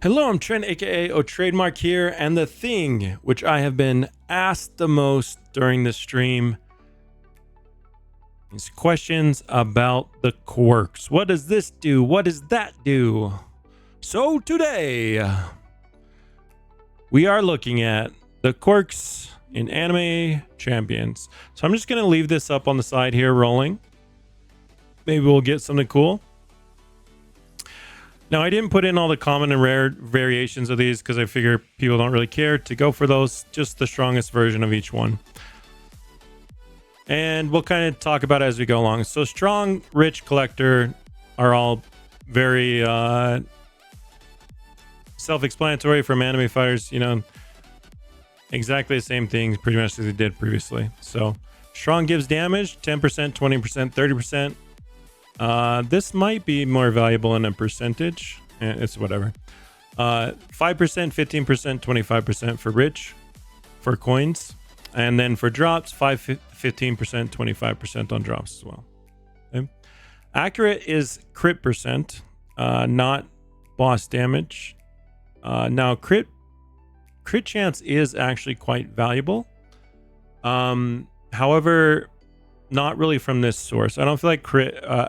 Hello, I'm Trent, aka Trademark here, and the thing which I have been asked the most during the stream is questions about the quirks. What does this do? What does that do? So today, we are looking at the quirks in Anime Champions. So I'm just going to leave this up on the side here rolling. Maybe we'll get something cool. Now, I didn't put in all the common and rare variations of these because I figure people don't really care to go for those, just the strongest version of each one. And we'll kind of talk about it as we go along. So strong, rich, collector are all very self-explanatory from anime fighters, you know, exactly the same things pretty much as they did previously. So strong gives damage, 10%, 20%, 30%. This might be more valuable in a percentage. It's whatever. 5%, 15%, 25% for rich, for coins. And then for drops, 5, 15%, 25% on drops as well. Okay. Accurate is crit percent, not boss damage. Now crit chance is actually quite valuable. However, not really from this source. I don't feel like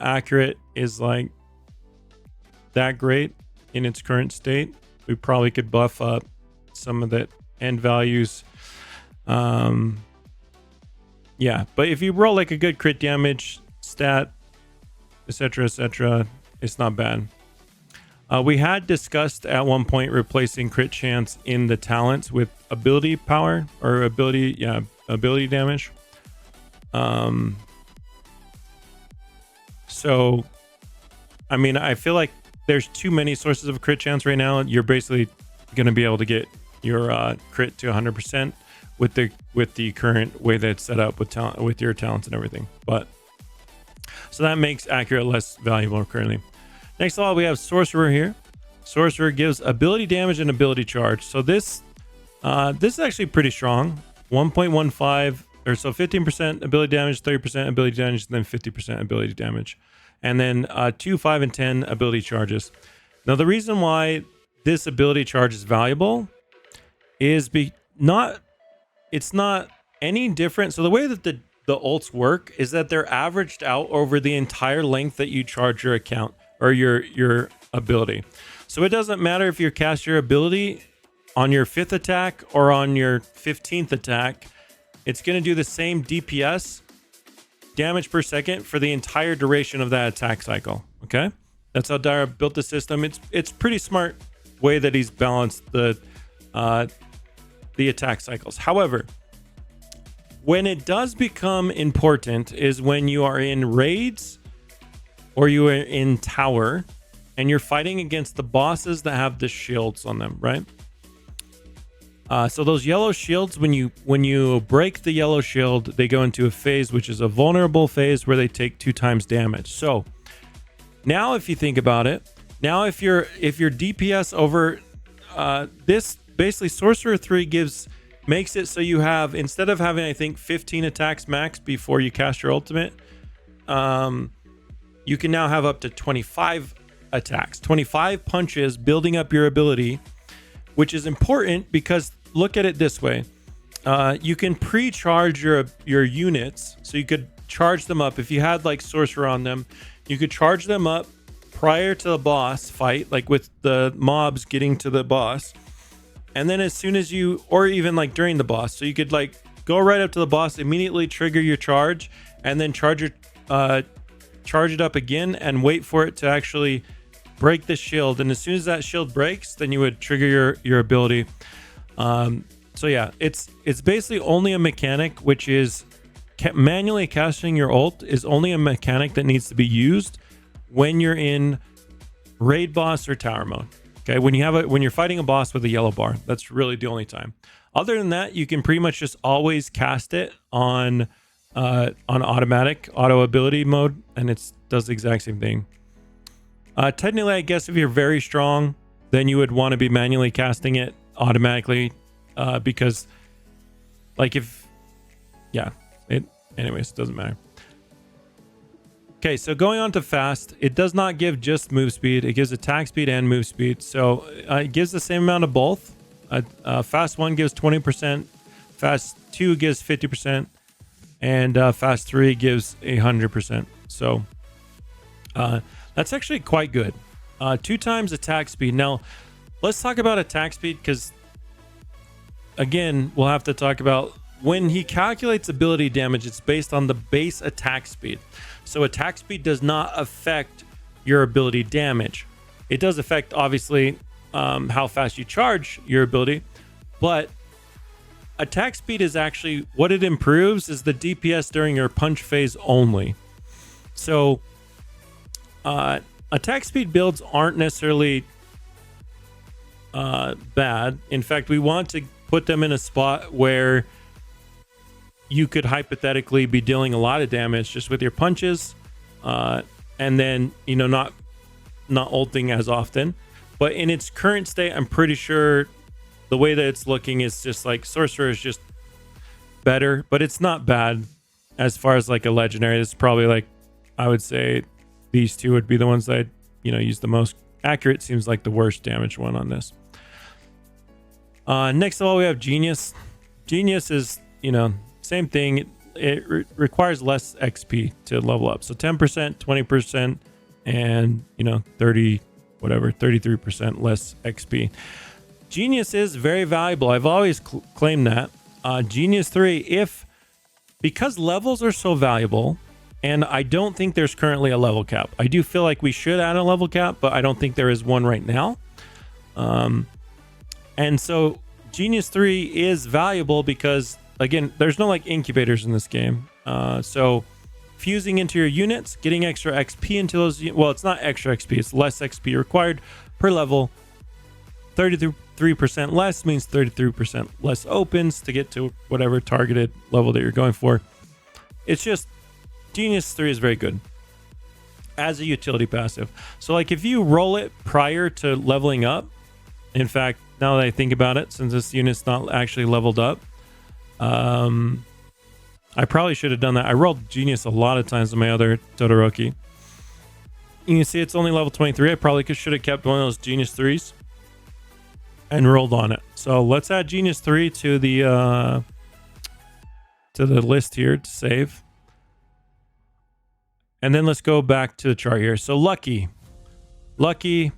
accurate is like that great in its current state. We probably could buff up some of the end values. Yeah, but if you roll like a good crit damage stat, etc., it's not bad. We had discussed at one point replacing crit chance in the talents with ability power or ability damage. So I mean, I feel like there's too many sources of crit chance right now. You're basically going to be able to get your crit to 100% with the current way that it's set up with your talents and everything. But so that makes accurate less valuable currently. Next of all, we have Sorcerer here. Sorcerer gives ability damage and ability charge. So this is actually pretty strong. 1.15 or so, 15% ability damage, 30% ability damage, and then 50% ability damage. And then 2, 5, and 10 ability charges. Now, the reason why this ability charge is valuable is it's not any different. So the way that the ults work is that they're averaged out over the entire length that you charge your account or your ability. So it doesn't matter if you cast your ability on your 5th attack or on your 15th attack. It's going to do the same DPS, damage per second, for the entire duration of that attack cycle. Okay, that's how Dara built the system. It's pretty smart way that he's balanced the attack cycles. However, when it does become important is when you are in raids or you are in tower and you're fighting against the bosses that have the shields on them, right? So those yellow shields, when you break the yellow shield, they go into a phase which is a vulnerable phase where they take 2 times damage. So now, if you think about it, now if your DPS over this, basically Sorcerer 3 makes it so you have, instead of having I think 15 attacks max before you cast your ultimate, you can now have up to 25 attacks, 25 punches, building up your ability, which is important because look at it this way. You can pre-charge your units. So you could charge them up. If you had like Sorcerer on them, you could charge them up prior to the boss fight, like with the mobs getting to the boss. And then as soon as or even like during the boss. So you could like go right up to the boss, immediately trigger your charge, and then charge it up again and wait for it to actually break the shield. And as soon as that shield breaks, then you would trigger your ability. So yeah, it's basically only a mechanic, which is manually casting your ult is only a mechanic that needs to be used when you're in raid boss or tower mode. Okay, when you're fighting a boss with a yellow bar, that's really the only time. Other than that, you can pretty much just always cast it on automatic auto ability mode, and it does the exact same thing. Technically, I guess if you're very strong, then you would want to be manually casting it automatically, because anyways, it doesn't matter. Okay, so going on to fast, it does not give just move speed. It gives attack speed and move speed. So it gives the same amount of both. Fast 1 gives 20%, fast 2 gives 50%, and fast 3 gives 100%. So that's actually quite good. 2 times attack speed. Now, let's talk about attack speed, because again, we'll have to talk about when he calculates ability damage, it's based on the base attack speed. So attack speed does not affect your ability damage. It does affect, obviously, how fast you charge your ability, but attack speed is actually what it improves is the DPS during your punch phase only. So attack speed builds aren't necessarily bad. In fact, we want to put them in a spot where you could hypothetically be dealing a lot of damage just with your punches, and then, you know, not ulting as often. But in its current state, I'm pretty sure the way that it's looking is just like Sorcerer is just better, but it's not bad as far as like a legendary. It's probably like, I would say these two would be the ones that I'd, you know, use the most. Accurate seems like the worst damage one on this. Next of all, we have Genius. Genius is, you know, same thing. It requires less XP to level up. So 10%, 20%, and, you know, 33% less XP. Genius is very valuable. I've always claimed that. Genius 3, because levels are so valuable, and I don't think there's currently a level cap. I do feel like we should add a level cap, but I don't think there is one right now. And so Genius 3 is valuable because, again, there's no like incubators in this game. So fusing into your units, getting extra XP into those, well, it's not extra XP, it's less XP required per level. 33% less means 33% less opens to get to whatever targeted level that you're going for. It's just, Genius 3 is very good as a utility passive. So like if you roll it prior to leveling up, in fact, now that I think about it, since this unit's not actually leveled up, I probably should have done that. I rolled Genius a lot of times in my other Todoroki. You can see it's only level 23. I probably should have kept one of those Genius 3s and rolled on it. So let's add Genius 3 to the list here to save. And then let's go back to the chart here. So Lucky 3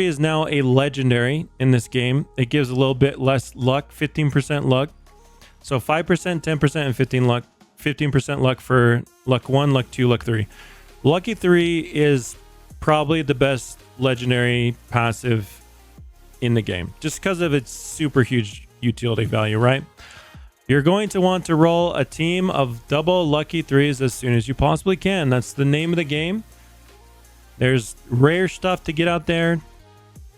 is now a legendary in this game. It gives a little bit less luck, 15% luck. So 5%, 10%, and 15% luck for luck 1, luck 2, luck 3. Lucky 3 is probably the best legendary passive in the game, just because of its super huge utility value, right? You're going to want to roll a team of double lucky 3s as soon as you possibly can. That's the name of the game. There's rare stuff to get out there,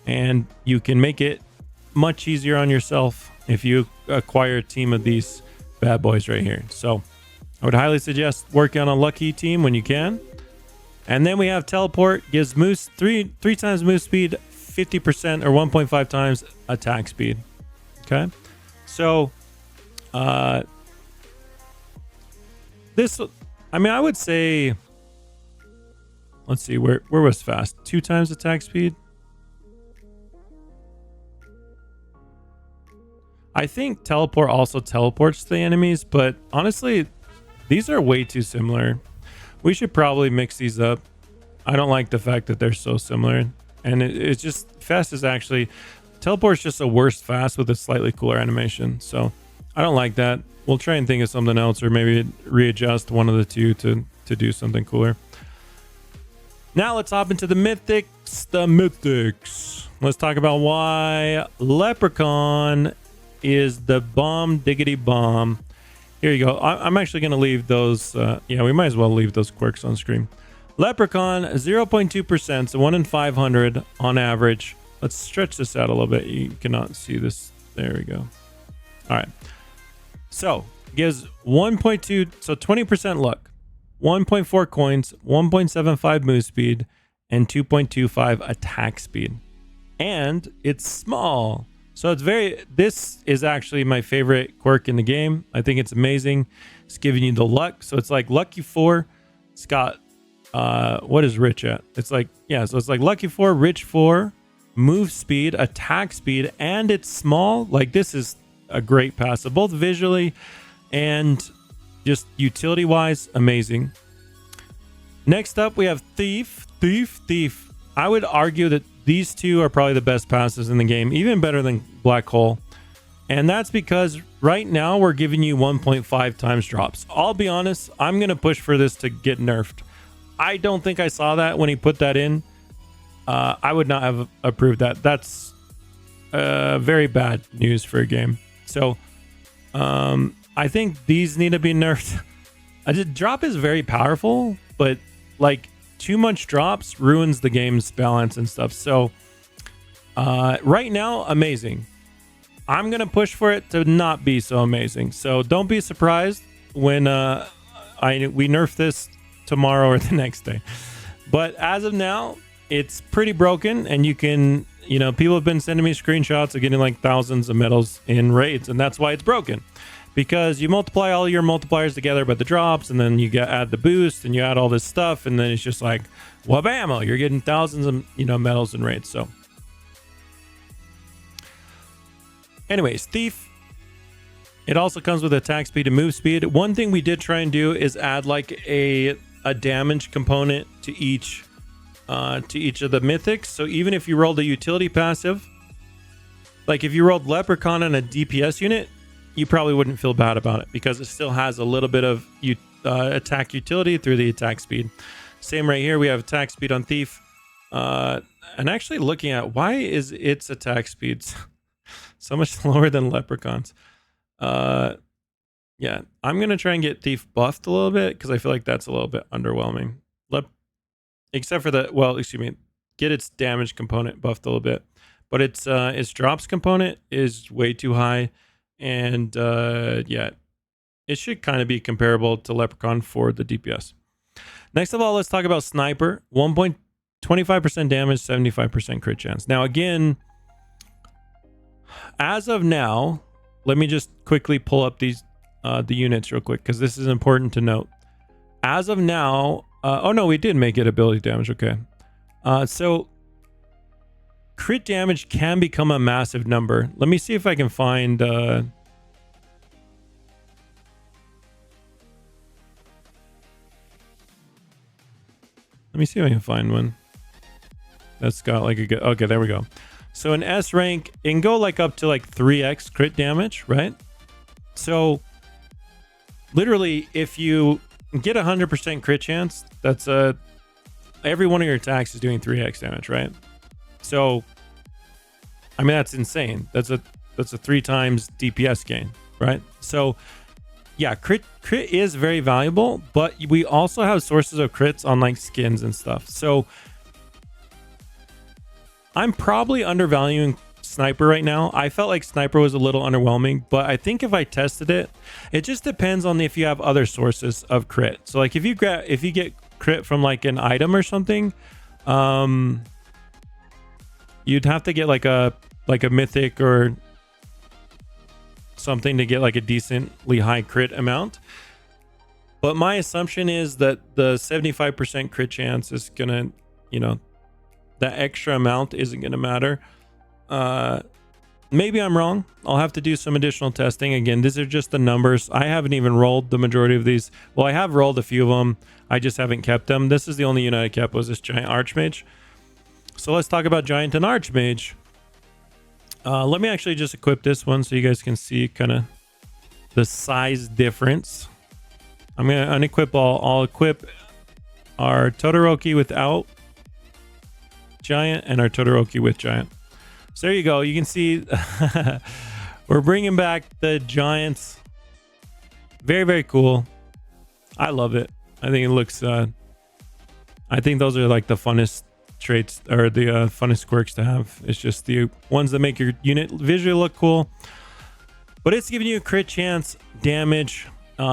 and you can make it much easier on yourself if you acquire a team of these bad boys right here. So I would highly suggest working on a lucky team when you can. And then we have Teleport, gives moose three times move speed, 50% or 1.5 times attack speed. Okay, so this, I mean, I would say, let's see, where was fast? 2 times attack speed. I think Teleport also teleports the enemies, but honestly, these are way too similar. We should probably mix these up. I don't like the fact that they're so similar. And it's just, fast is actually, Teleport's just a worse fast with a slightly cooler animation. So I don't like that. We'll try and think of something else, or maybe readjust one of the two to do something cooler. Now let's hop into the mythics. Let's talk about why Leprechaun is the bomb diggity bomb. Here you go. I'm actually going to leave those. Yeah, we might as well leave those quirks on screen. Leprechaun, 0.2%, so 1 in 500 on average. Let's stretch this out a little bit. You cannot see this. There we go. All right. So gives 1.2, so 20% luck, 1.4 coins, 1.75 move speed, and 2.25 attack speed. And it's small. So it's this is actually my favorite quirk in the game. I think it's amazing. It's giving you the luck. So it's like lucky 4, It's got what is rich at? It's like, yeah, so it's like lucky 4, rich 4, move speed, attack speed, and it's small. Like, this is a great passive, both visually and just utility wise. Amazing. Next up, we have Thief. I would argue that these two are probably the best passes in the game, even better than Black Hole. And that's because right now we're giving you 1.5 times drops. I'll be honest, I'm going to push for this to get nerfed. I don't think I saw that when he put that in. I would not have approved that. That's very bad news for a game. So I think these need to be nerfed. Drop is very powerful, but like too much drops ruins the game's balance and stuff. So right now, amazing. I'm going to push for it to not be so amazing. So don't be surprised when we nerf this tomorrow or the next day. But as of now, it's pretty broken, and you can, people have been sending me screenshots of getting like thousands of medals in raids, and that's why it's broken. Because you multiply all your multipliers together by the drops, and then you add the boost, and you add all this stuff, and then it's just like, wabamo, you're getting thousands of medals in raids. So anyways, Thief, it also comes with attack speed and move speed. One thing we did try and do is add like a damage component to each of the mythics. So even if you rolled a utility passive, like if you rolled Leprechaun on a DPS unit, you probably wouldn't feel bad about it because it still has a little bit of attack utility through the attack speed. Same right here, we have attack speed on Thief. And actually looking at why is its attack speeds so much lower than Leprechaun's. Yeah, I'm going to try and get Thief buffed a little bit because I feel like that's a little bit underwhelming. Except for get its damage component buffed a little bit. But its drops component is way too high. And yeah, it should kind of be comparable to Leprechaun for the DPS. Next of all, let's talk about Sniper. 1.25% damage, 75% crit chance. Now, again, as of now, let me just quickly pull up these the units real quick because this is important to note. As of now, oh no, we did make it ability damage. Okay, so crit damage can become a massive number. Let me see if I can find. Let me see if I can find one that's got like a good. Okay, there we go. So in S rank, it can go like up to like 3x crit damage, right? So literally, if you get 100% crit chance, that's every one of your attacks is doing 3x damage, right? So, I mean, that's insane. That's a 3 times DPS gain, right? So, yeah, crit is very valuable, but we also have sources of crits on like skins and stuff. So, I'm probably undervaluing Sniper right now. I felt like Sniper was a little underwhelming, but I think if I tested it, it just depends on if you have other sources of crit. So like if you get crit from like an item or something, you'd have to get like a mythic or something to get like a decently high crit amount. But my assumption is that the 75% crit chance is gonna, that extra amount isn't gonna matter. Maybe I'm wrong. I'll have to do some additional testing. Again, these are just the numbers. I haven't even rolled the majority of these. Well, I have rolled a few of them. I just haven't kept them. This is the only unit I kept, was this giant archmage. So let's talk about giant and archmage. Let me actually just equip this one so you guys can see kind of the size difference. I'm gonna unequip I'll equip our Todoroki without giant and our Todoroki with giant. So there you go. You can see we're bringing back the giants. Very, very cool. I love it. I think it looks I think those are like the funnest traits, or the funnest quirks to have. It's just the ones that make your unit visually look cool. But it's giving you a crit chance, damage,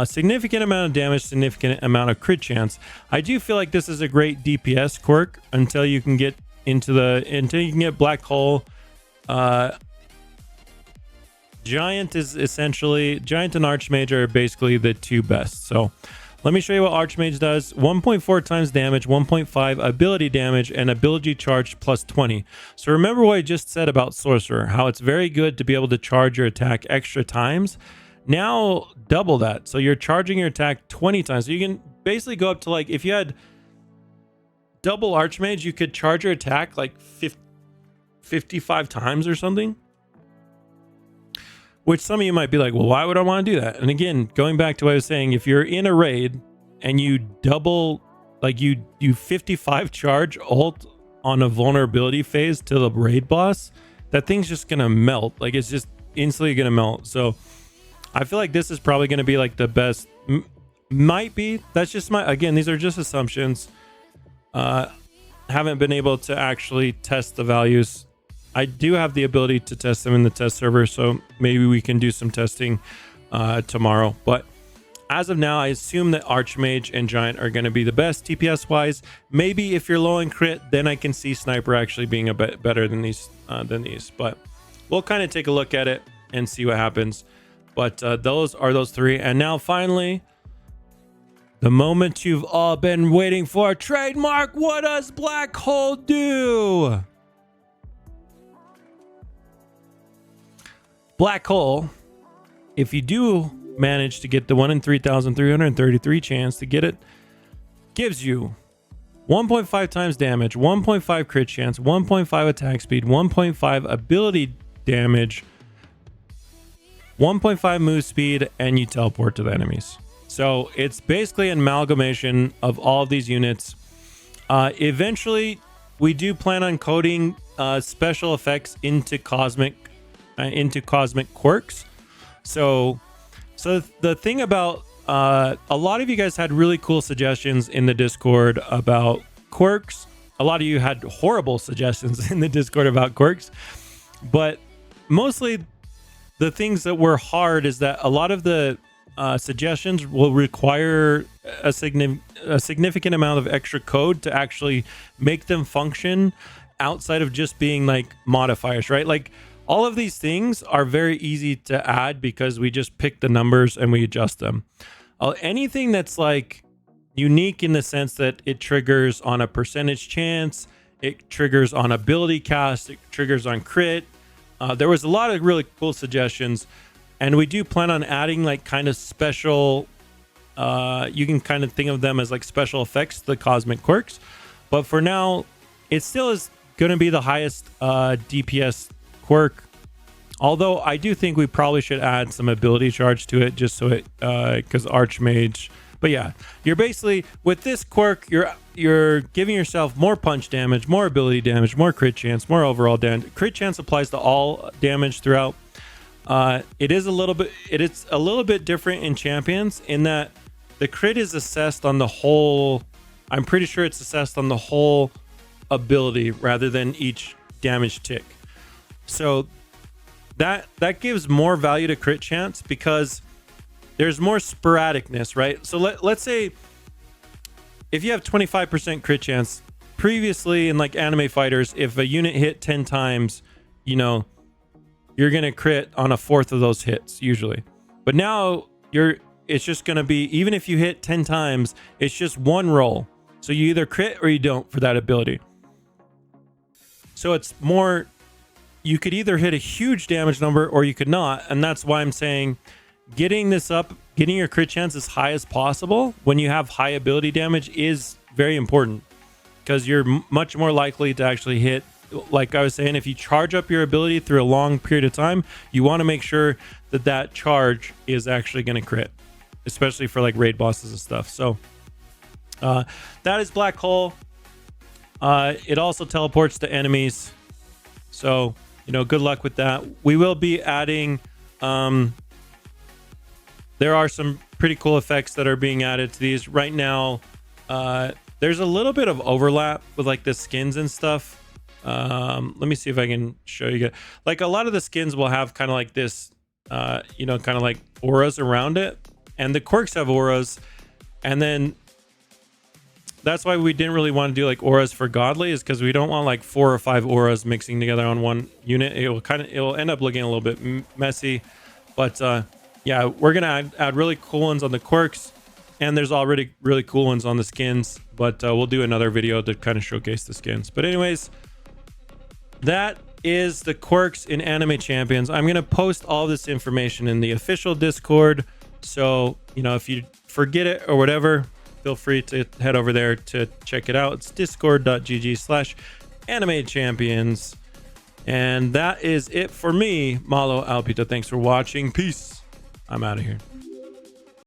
significant amount of damage, significant amount of crit chance. I do feel like this is a great DPS quirk until you can get until you can get Black Hole. Giant and Archmage are basically the two best. So Let me show you what Archmage does. 1.4 times damage, 1.5 ability damage, and ability charge plus 20. So remember what I just said about Sorcerer, how it's very good to be able to charge your attack extra times. Now double that. So you're charging your attack 20 times. So you can basically go up to, like, if you had double Archmage, you could charge your attack like 55 times or something. Which some of you might be like, well, why would I want to do that? And again, going back to what I was saying, if you're in a raid and you double, like you 55 charge ult on a vulnerability phase to the raid boss, that thing's just going to melt. Like, it's just instantly going to melt. So I feel like this is probably going to be like the best. Might be. That's just my, again, these are just assumptions. Haven't been able to actually test the values. I do have the ability to test them in the test server, so maybe we can do some testing tomorrow. But as of now, I assume that Archmage and Giant are going to be the best TPS wise. Maybe if you're low in crit, then I can see Sniper actually being a bit better than these. But we'll kind of take a look at it and see what happens. But those are those three. And now finally, the moment you've all been waiting for. Trademark, what does Black Hole do? Black Hole, if you do manage to get the 1 in 3,333 chance to get it, gives you 1.5 times damage, 1.5 crit chance, 1.5 attack speed, 1.5 ability damage, 1.5 move speed, and you teleport to the enemies. So it's basically an amalgamation of all of these units. Eventually, we do plan on coding special effects into cosmic quirks. So the thing about a lot of you guys had really cool suggestions in the Discord about quirks. A lot of you had horrible suggestions in the Discord about quirks, but mostly the things that were hard is that a lot of the suggestions will require a significant amount of extra code to actually make them function outside of just being like modifiers, right? Like, all of these things are very easy to add because we just pick the numbers and we adjust them. Anything that's like unique in the sense that it triggers on a percentage chance, it triggers on ability cast, it triggers on crit. There was a lot of really cool suggestions, and we do plan on adding like kind of special, you can kind of think of them as like special effects, the cosmic quirks. But for now, it still is going to be the highest DPS quirk, although I do think we probably should add some ability charge to it just so it because Archmage. But yeah, you're basically with this quirk, you're giving yourself more punch damage, more ability damage, more crit chance, more overall damage. Crit chance applies to all damage throughout. It's a little bit different in champions in that the crit is assessed on the whole. I'm pretty sure it's assessed on the whole ability rather than each damage tick. So that gives more value to crit chance because there's more sporadicness, right? So let's say if you have 25% crit chance, previously in like anime fighters, if a unit hit 10 times, you know, you're going to crit on a fourth of those hits usually. But now it's just going to be, even if you hit 10 times, it's just one roll. So you either crit or you don't for that ability. So it's more, you could either hit a huge damage number or you could not. And that's why I'm saying getting this up, getting your crit chance as high as possible when you have high ability damage is very important because you're much more likely to actually hit. Like I was saying, if you charge up your ability through a long period of time, you want to make sure that that charge is actually going to crit, especially for like raid bosses and stuff. So that is Black Hole. It also teleports to enemies. So, you know, good luck with that. We will be adding, there are some pretty cool effects that are being added to these right now. There's a little bit of overlap with like the skins and stuff. Let me see if I can show you guys. Like a lot of the skins will have kind of like this, you know, kind of like auras around it, and the quirks have auras, and then that's why we didn't really want to do like auras for godly, is because we don't want like 4 or 5 auras mixing together on one unit. It will end up looking a little bit messy, but yeah, we're gonna add really cool ones on the quirks. And there's already really cool ones on the skins, but we'll do another video to kind of showcase the skins. But anyways, that is the quirks in Anime Champions. I'm going to post all this information in the official Discord. So, you know, if you forget it or whatever, feel free to head over there to check it out. It's discord.gg/Anime Champions. And that is it for me, Malo Alpita. Thanks for watching. Peace. I'm out of here.